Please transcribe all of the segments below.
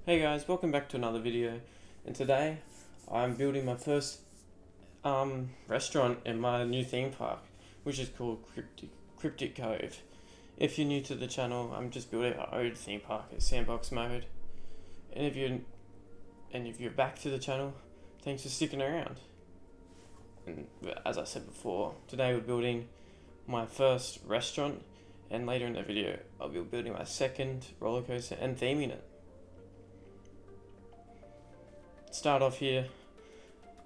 Hey guys, welcome back to another video, and today I'm building my first restaurant in my new theme park, which is called Cryptic Cove. If you're new to the channel, I'm just building our own theme park in sandbox mode, and if you're back to the channel, thanks for sticking around. And as I said before, today we're building my first restaurant, and later in the video I'll be building my second roller coaster and theming it. Start off here,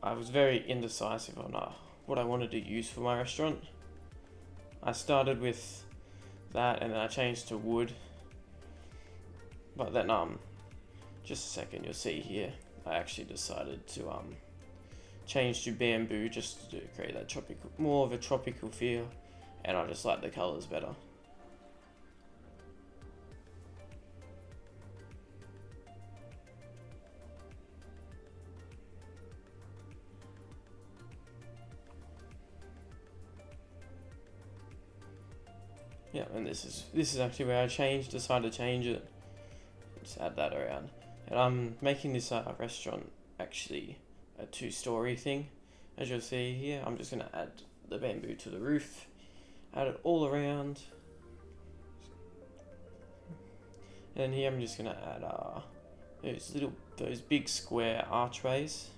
I was very indecisive on what I wanted to use for my restaurant. I started with that and then I changed to wood, but then just a second, you'll see here I actually decided to change to bamboo just to create that more of a tropical feel, and I just like the colors better. Yeah, and this is actually where I decided to change it. Just add that around. And I'm making this restaurant actually a 2-story thing. As you'll see here, I'm just gonna add the bamboo to the roof, add it all around. And here I'm just gonna add those big square archways,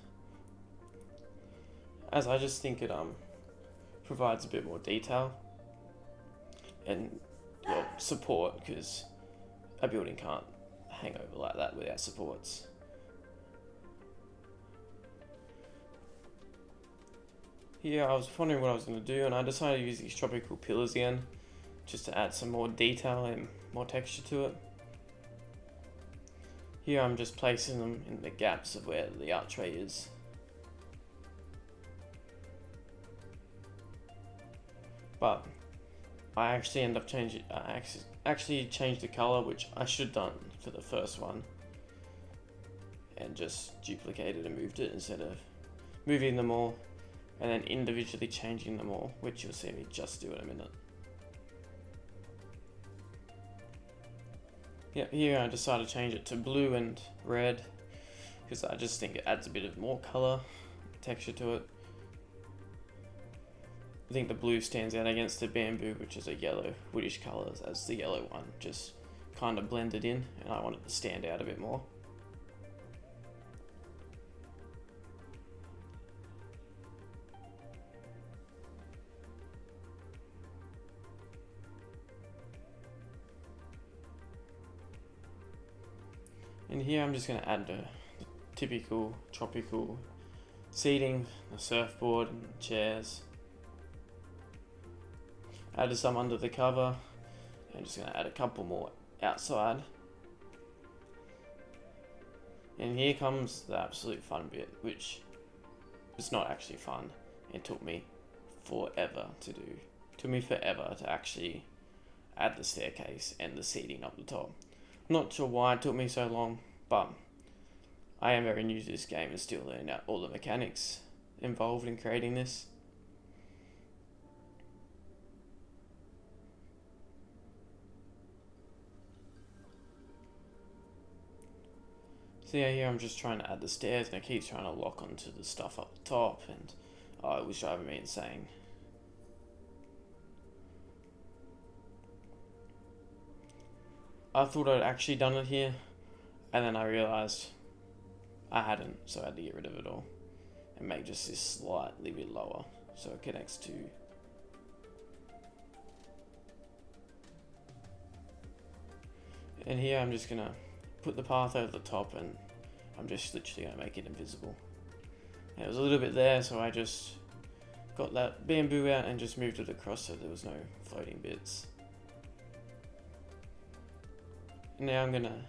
as I just think it provides a bit more detail and support, because a building can't hang over like that without supports. Here I was wondering what I was going to do, and I decided to use these tropical pillars again just to add some more detail and more texture to it. Here I'm just placing them in the gaps of where the archway is. But I actually end up changing. I actually changed the color, which I should have done for the first one, and just duplicated and moved it instead of moving them all and then individually changing them all, which you'll see me just do in a minute. Yeah, here I decided to change it to blue and red because I just think it adds a bit of more color, texture to it. I think the blue stands out against the bamboo, which is a yellow woodish colour, as the yellow one just kind of blended in, and I wanted to stand out a bit more. And here I'm just going to add the typical tropical seating, a surfboard and chairs. Added some under the cover, and just going to add a couple more outside. And here comes the absolute fun bit, which is not actually fun. It took me forever to do. It took me forever to actually add the staircase and the seating up the top. Not sure why it took me so long, but I am very new to this game and still learning out all the mechanics involved in creating this. So yeah, here I'm just trying to add the stairs, and it keeps trying to lock onto the stuff up the top, and it was driving me insane. I thought I'd actually done it here, and then I realised I hadn't, so I had to get rid of it all and make just this slightly bit lower so it connects to. And here I'm just gonna put the path over the top, and I'm just literally gonna make it invisible. And it was a little bit there, so I just got that bamboo out and just moved it across so there was no floating bits. Now I'm gonna,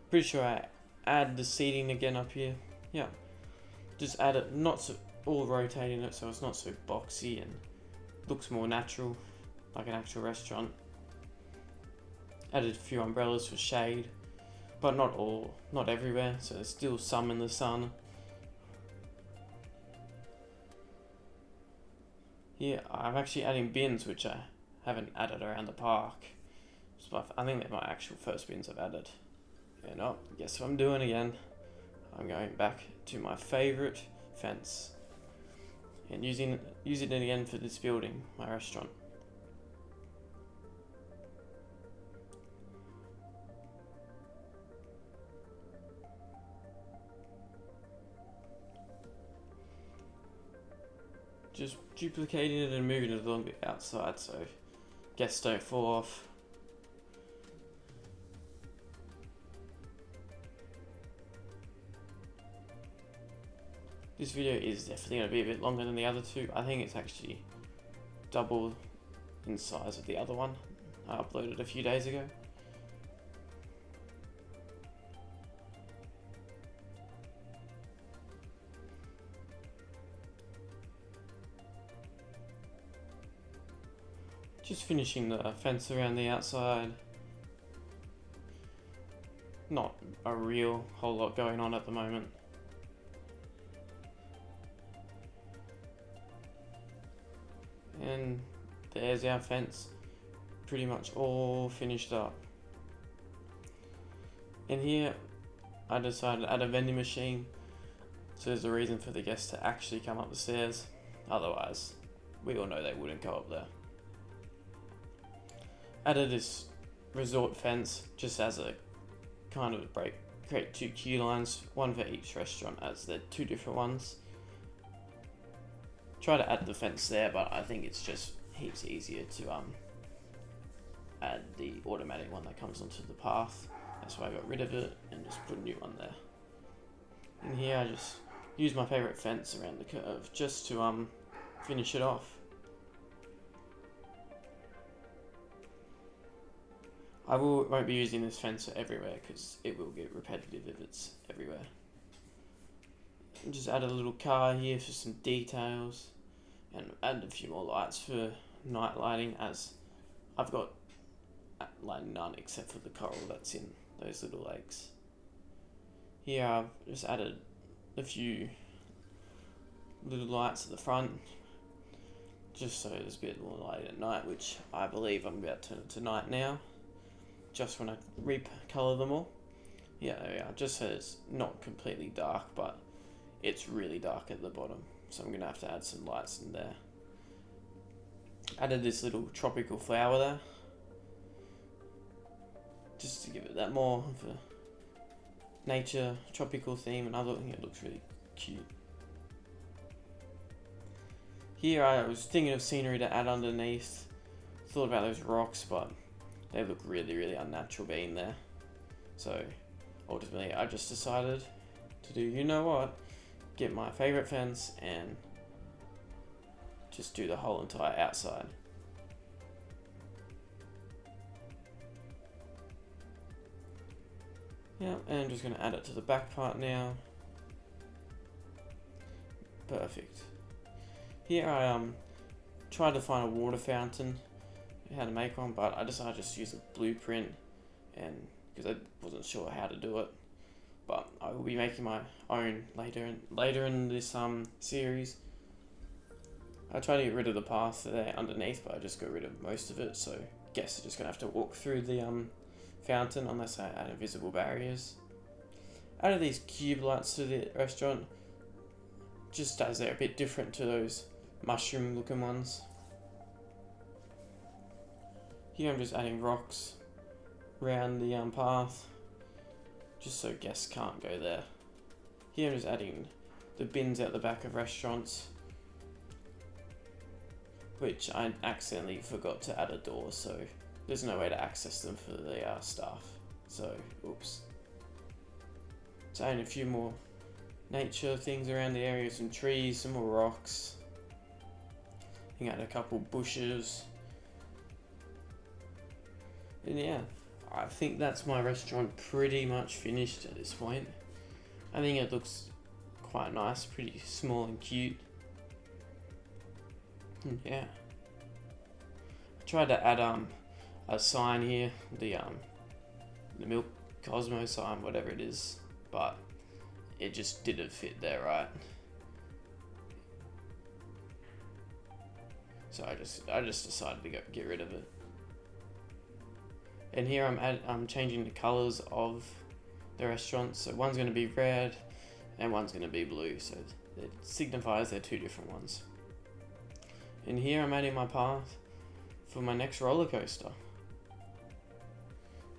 pretty sure I add the seating again up here. Yeah, just add it, not so all rotating it so it's not so boxy and looks more natural, like an actual restaurant. Added a few umbrellas for shade, but not everywhere, so there's still some in the sun. Here I'm actually adding bins, which I haven't added around the park. So I think they're my actual first bins I've added. And oh, guess what I'm doing again? I'm going back to my favourite fence and using it again for this building, my restaurant. Just duplicating it and moving it along the outside so guests don't fall off. This video is definitely going to be a bit longer than the other two. I think it's actually double in size of the other one I uploaded a few days ago. Just finishing the fence around the outside. Not a real whole lot going on at the moment. And there's our fence, pretty much all finished up. And here I decided to add a vending machine, so there's a reason for the guests to actually come up the stairs, otherwise we all know they wouldn't go up there. Added this resort fence just as a kind of break, create two queue lines, one for each restaurant as they're two different ones. Try to add the fence there, but I think it's just heaps easier to add the automatic one that comes onto the path. That's why I got rid of it and just put a new one there. And here I just use my favourite fence around the curve just to finish it off. I won't be using this fence everywhere because it will get repetitive if it's everywhere. Just add a little car here for some details and add a few more lights for night lighting, as I've got like none except for the coral that's in those little lakes. Here I've just added a few little lights at the front just so there's a bit more light at night, which I believe I'm about to turn to night now, just when I recolor them all. Yeah, just so it's not completely dark, but it's really dark at the bottom, so I'm going to have to add some lights in there. Added this little tropical flower there, just to give it that more of a nature, tropical theme, and I think it looks really cute. Here I was thinking of scenery to add underneath, thought about those rocks, but they look really, really unnatural being there. So ultimately I just decided to do, you know what, get my favourite fence and just do the whole entire outside. Yeah, and I'm just going to add it to the back part now. Perfect. Here I tried to find a water fountain, how to make one, but I decided to just use a blueprint, and because I wasn't sure how to do it. But I will be making my own later in this series. I tried to get rid of the path there underneath, but I just got rid of most of it, so guess I'm just gonna have to walk through the fountain unless I add invisible barriers. Added these cube lights to the restaurant, just as they're a bit different to those mushroom looking ones. Here I'm just adding rocks around the path, just so guests can't go there. Here I'm just adding the bins out the back of restaurants, which I accidentally forgot to add a door, so there's no way to access them for the staff. So, oops. So adding a few more nature things around the area, some trees, some more rocks. You can add a couple bushes. And yeah, I think that's my restaurant pretty much finished at this point. I think it looks quite nice, pretty small and cute. And yeah. I tried to add a sign here, the Milk Cosmo sign, whatever it is, but it just didn't fit there right. So I just decided to get rid of it. And here I'm changing the colors of the restaurants. So one's going to be red and one's going to be blue, so it signifies they're two different ones. And here I'm adding my path for my next roller coaster.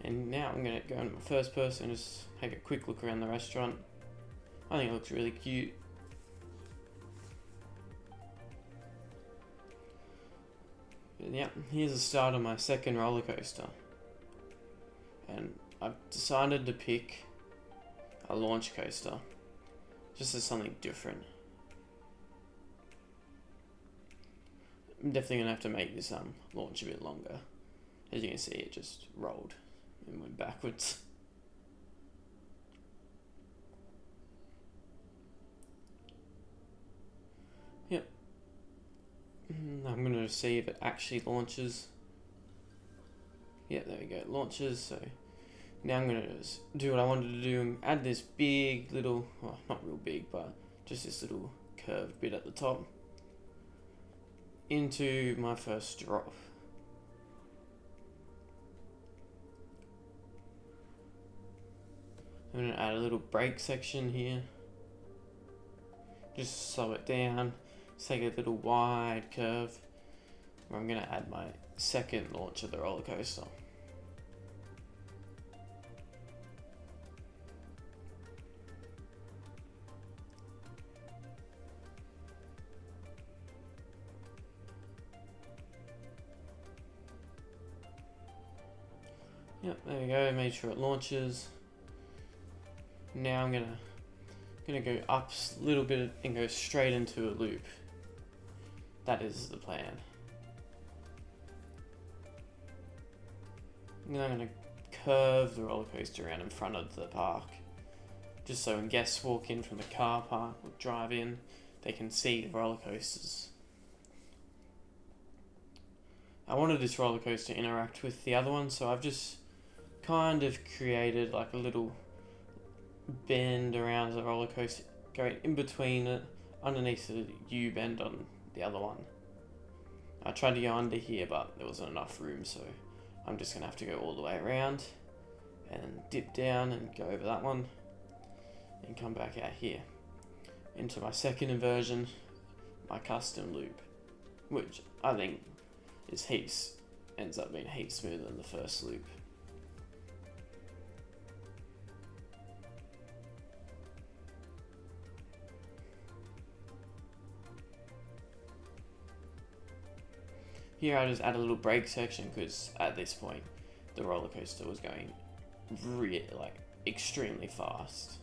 And now I'm going to go into my first person and just take a quick look around the restaurant. I think it looks really cute. And yeah, here's the start of my second roller coaster. And I've decided to pick a launch coaster, just as something different. I'm definitely going to have to make this launch a bit longer. As you can see, it just rolled and went backwards. Yep. I'm going to see if it actually launches. Yeah, there we go, it launches. So now I'm going to do what I wanted to do and add this big little, well, not real big, but just this little curved bit at the top into my first drop. I'm going to add a little brake section here. Just slow it down. Take a little wide curve where I'm going to add my second launch of the roller coaster. Yep, there we go. Made sure it launches. Now I'm gonna go up a little bit and go straight into a loop. That is the plan. Then I'm gonna curve the roller coaster around in front of the park, just so when guests walk in from the car park or drive in, they can see the roller coasters. I wanted this roller coaster to interact with the other one, so I've just kind of created like a little bend around the roller coaster, going in between it, underneath the U bend on the other one. I tried to go under here, but there wasn't enough room, so I'm just gonna have to go all the way around and dip down and go over that one and come back out here into my second inversion, my custom loop, which I think ends up being heaps smoother than the first loop. Here I just add a little brake section because at this point the roller coaster was going extremely fast.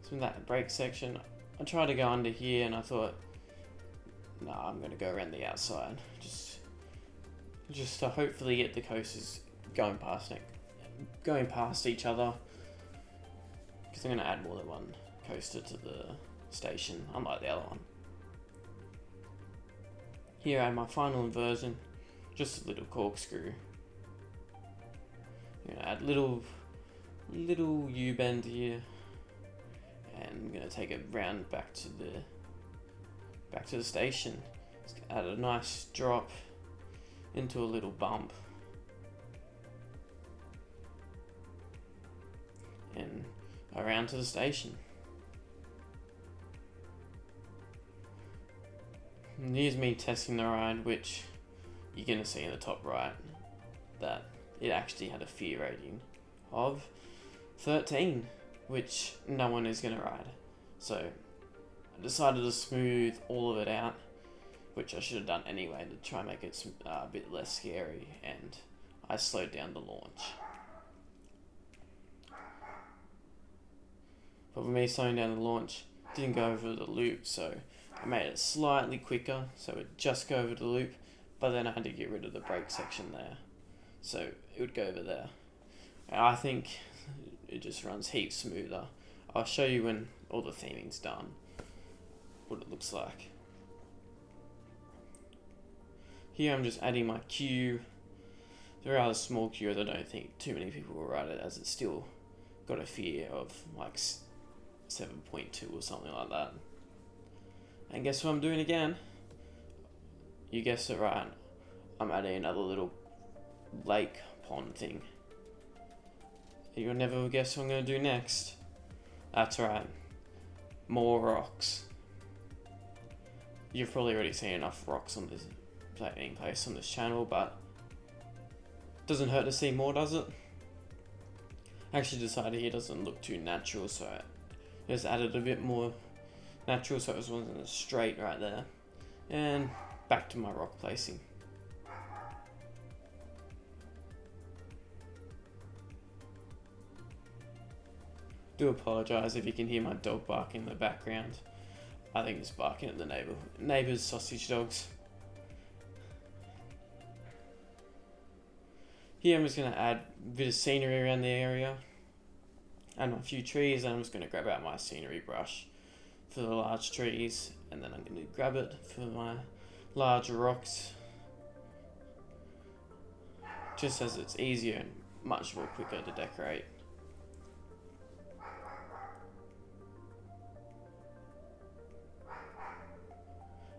So in that brake section, I tried to go under here and I thought, nah, I'm gonna go around the outside, just to hopefully get the coasters going past each other, because I'm gonna add more than one coaster to the station, unlike the other one. Here I add my final inversion, just a little corkscrew. I'm gonna add little U-bend here, and I'm gonna take it round back to the station. Just add a nice drop into a little bump, and around to the station. And here's me testing the ride, which you're going to see in the top right that it actually had a fear rating of 13, which no one is going to ride. So I decided to smooth all of it out, which I should have done anyway to try and make it a bit less scary, and I slowed down the launch. But with me slowing down the launch, it didn't go over the loop, so I made it slightly quicker, so it would just go over the loop, but then I had to get rid of the brake section there, so it would go over there. And I think it just runs heaps smoother. I'll show you when all the theming's done, what it looks like. Here I'm just adding my queue. They're rather small queue, as I don't think too many people will ride it, as it's still got a fear of like 7.2 or something like that. And guess what I'm doing again? You guessed it right. I'm adding another little lake pond thing. You'll never guess what I'm going to do next. That's right. More rocks. You've probably already seen enough rocks on this being placed on this channel, but doesn't hurt to see more, does it? I actually decided here doesn't look too natural, so I just added a bit more natural, so it wasn't straight right there. And back to my rock placing. Do apologise if you can hear my dog barking in the background. I think it's barking at the neighbour's sausage dogs. Here I'm just going to add a bit of scenery around the area. Add a few trees, and I'm just going to grab out my scenery brush for the large trees, and then I'm going to grab it for my large rocks, just as it's easier and much more quicker to decorate.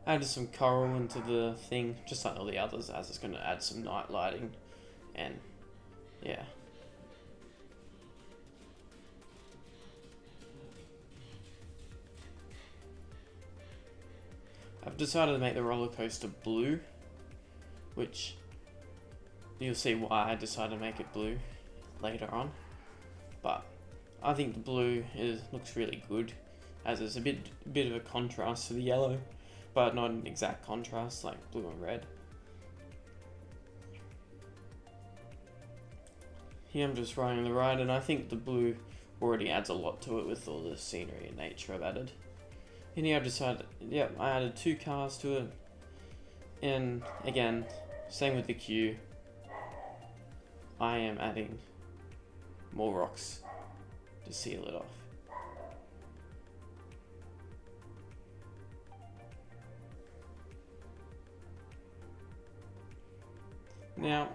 Added some coral into the thing, just like all the others, as it's going to add some night lighting, and yeah. I've decided to make the roller coaster blue, which you'll see why I decided to make it blue later on. But I think the blue looks really good, as it's a bit of a contrast to the yellow, but not an exact contrast like blue and red. Here I'm just running the ride, and I think the blue already adds a lot to it with all the scenery and nature I've added. And here I've decided, yep, I added 2 cars to it. And again, same with the queue. I am adding more rocks to seal it off. Now,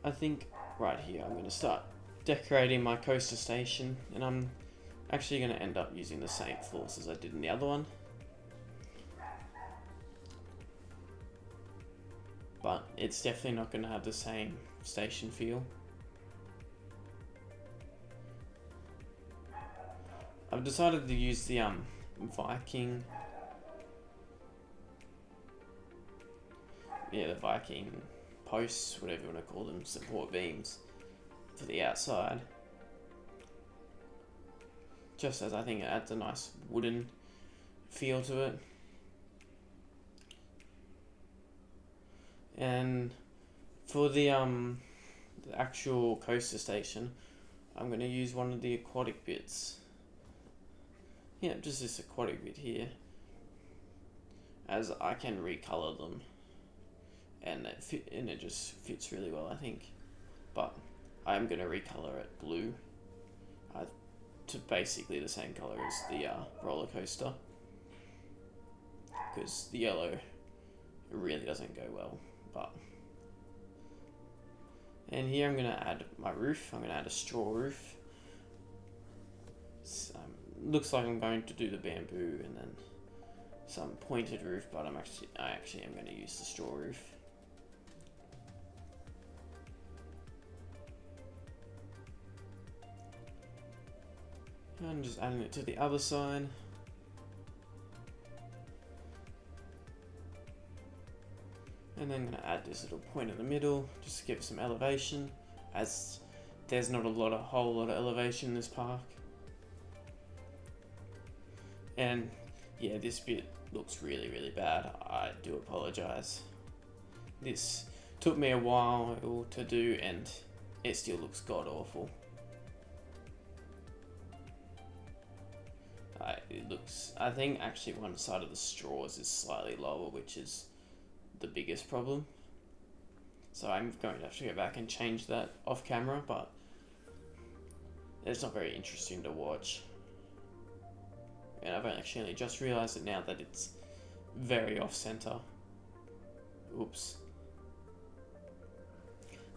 I think right here I'm going to start decorating my coaster station, and I'm actually going to end up using the same floors as I did in the other one. But it's definitely not going to have the same station feel. I've decided to use the Viking. Yeah, the Viking posts, whatever you want to call them, support beams for the outside. Just as I think it adds a nice wooden feel to it. And for the actual coaster station, I'm going to use one of the aquatic bits. Yeah, just this aquatic bit here, as I can recolor them, and it just fits really well, I think. But I'm going to recolor it blue, to basically the same color as the roller coaster, because the yellow really doesn't go well. And here I'm going to add my roof. I'm going to add a straw roof. Looks like I'm going to do the bamboo and then some pointed roof, but I actually am going to use the straw roof. And I'm just adding it to the other side. And then I'm going to add this little point in the middle, just to give it some elevation, as there's not a whole lot of elevation in this park. And yeah, this bit looks really, really bad. I do apologize. This took me a while to do, and it still looks god awful. I think actually one side of the straws is slightly lower, which is the biggest problem. So I'm going to have to go back and change that off camera, but it's not very interesting to watch. And I've actually only just realized it now that it's very off center. Oops.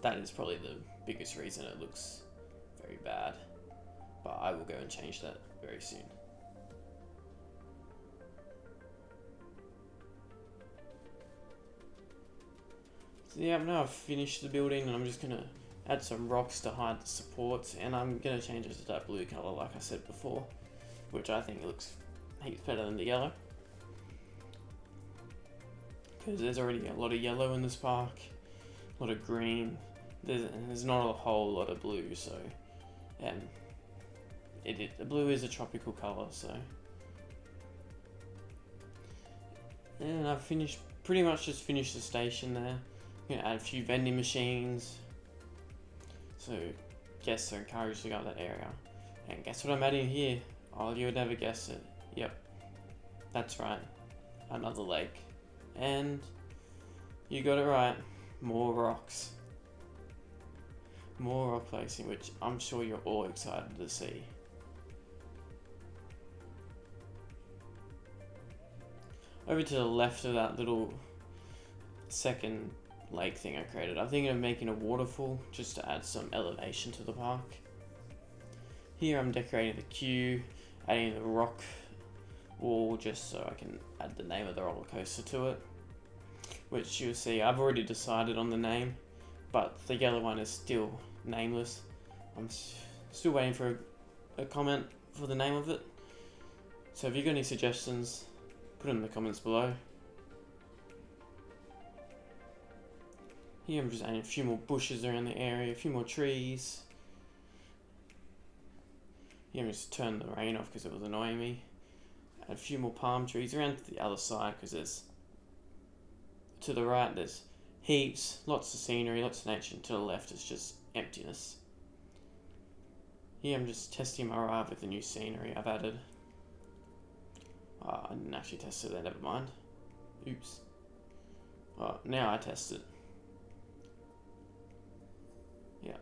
That is probably the biggest reason it looks very bad, but I will go and change that very soon. So yeah, now I've finished the building, and I'm just going to add some rocks to hide the supports, and I'm going to change it to that blue colour like I said before, which I think looks heaps better than the yellow. Because there's already a lot of yellow in this park, a lot of green, there's not a whole lot of blue, so the blue is a tropical colour, so. And I've pretty much just finished the station there. I'm going to add a few vending machines, so guests are encouraged to go to that area. And guess what I'm adding here? Oh, you would never guess it. Yep, that's right, another lake. And you got it right, more rocks. More rock placing, which I'm sure you're all excited to see. Over to the left of that little second lake thing I created, I'm thinking of making a waterfall just to add some elevation to the park. Here I'm decorating the queue, adding the rock wall just so I can add the name of the roller coaster to it. Which you'll see, I've already decided on the name, but the yellow one is still nameless. I'm still waiting for a comment for the name of it. So if you've got any suggestions, put them in the comments below. Here I'm just adding a few more bushes around the area, a few more trees. Here I'm just turning the rain off because it was annoying me. Add a few more palm trees around to the other side because there's, to the right there's heaps, lots of scenery, lots of nature, and to the left is just emptiness. Here I'm just testing my ride with the new scenery I've added. I didn't actually test it there, never mind. Oops. Now I test it. Yeah.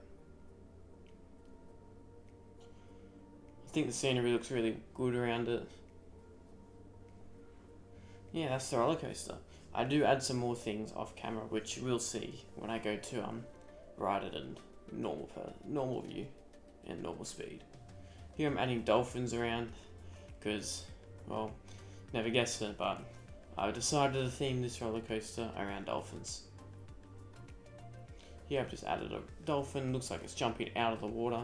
I think the scenery looks really good around it. Yeah, that's the roller coaster. I do add some more things off camera, which you will see when I go to ride it in normal view and normal speed. Here I'm adding dolphins around because, well, never guessed it, but I've decided to theme this roller coaster around dolphins. Here I've just added a dolphin, looks like it's jumping out of the water.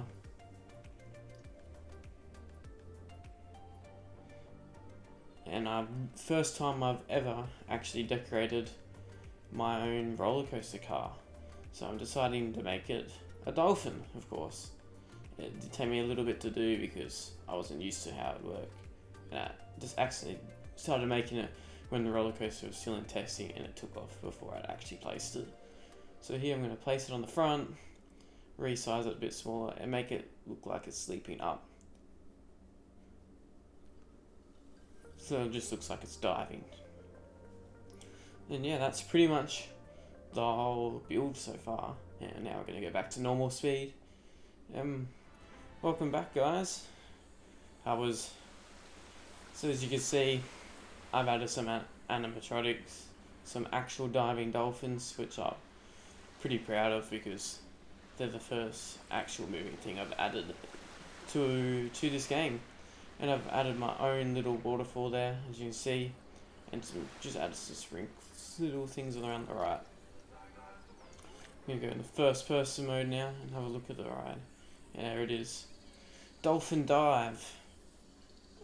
And first time I've ever actually decorated my own roller coaster car. So I'm deciding to make it a dolphin, of course. It did take me a little bit to do because I wasn't used to how it worked. And I just accidentally started making it when the roller coaster was still in testing and it took off before I'd actually placed it. So here I'm going to place it on the front, resize it a bit smaller and make it look like it's sleeping up. So it just looks like it's diving. And yeah, that's pretty much the whole build so far. And now we're going to go back to normal speed. Welcome back, guys. So as you can see, I've added some animatronics, some actual diving dolphins, which I'm pretty proud of because they're the first actual moving thing I've added to this game. And I've added my own little waterfall there, as you can see, and just added some little things around the right. I'm going to go in the first person mode now and have a look at the ride. And there it is. Dolphin Dive.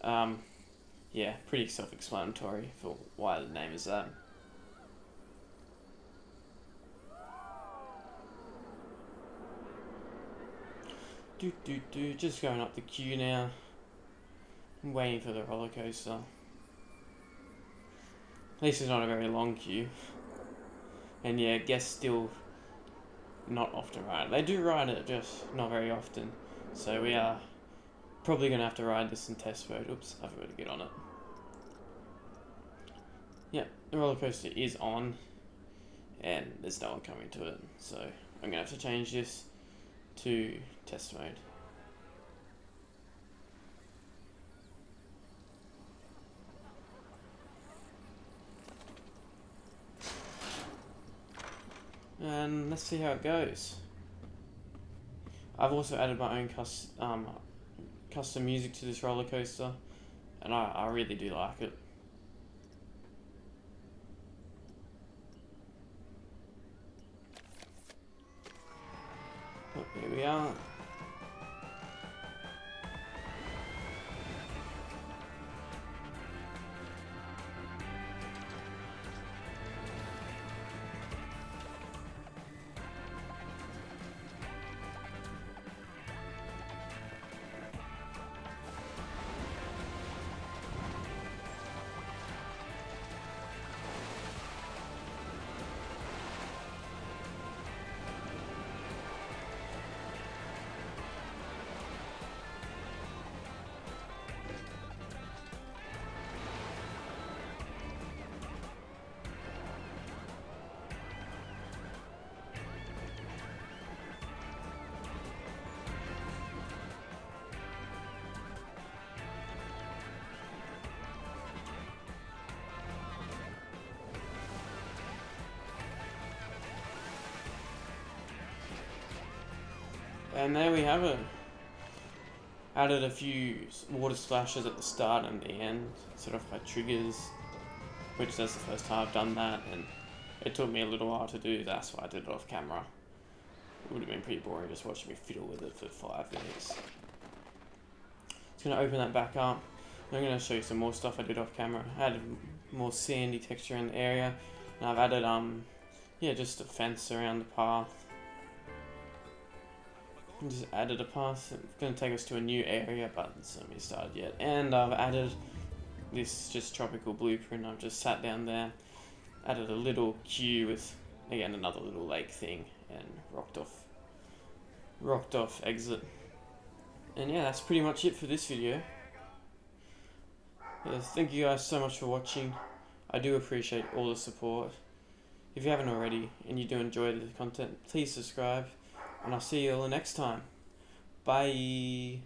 Yeah, pretty self-explanatory for why the name is that. Just going up the queue now. I'm waiting for the roller coaster. At least it's not a very long queue. And yeah, guests still not often ride it. They do ride it, just not very often. So we are probably going to have to ride this in test mode. Oops, I forgot to get on it. Yeah, the roller coaster is on. And there's no one coming to it. So I'm going to have to change this to test mode. And let's see how it goes. I've also added my own custom music to this roller coaster, and I really do like it. we are. And there we have it. Added a few water splashes at the start and the end, sort of like triggers, which that's the first time I've done that, and it took me a little while to do. That's why I did it off camera. It would have been pretty boring just watching me fiddle with it for 5 minutes. Just gonna open that back up. I'm gonna show you some more stuff I did off camera. I added more sandy texture in the area, and I've added just a fence around the path. Just added a path. It's going to take us to a new area, but it's not really started yet. And I've added this just tropical blueprint. I've just sat down there, added a little queue with, again, another little lake thing, and rocked off exit. And yeah, that's pretty much it for this video. Thank you guys so much for watching. I do appreciate all the support. If you haven't already and you do enjoy the content, please subscribe. And I'll see you all next time. Bye.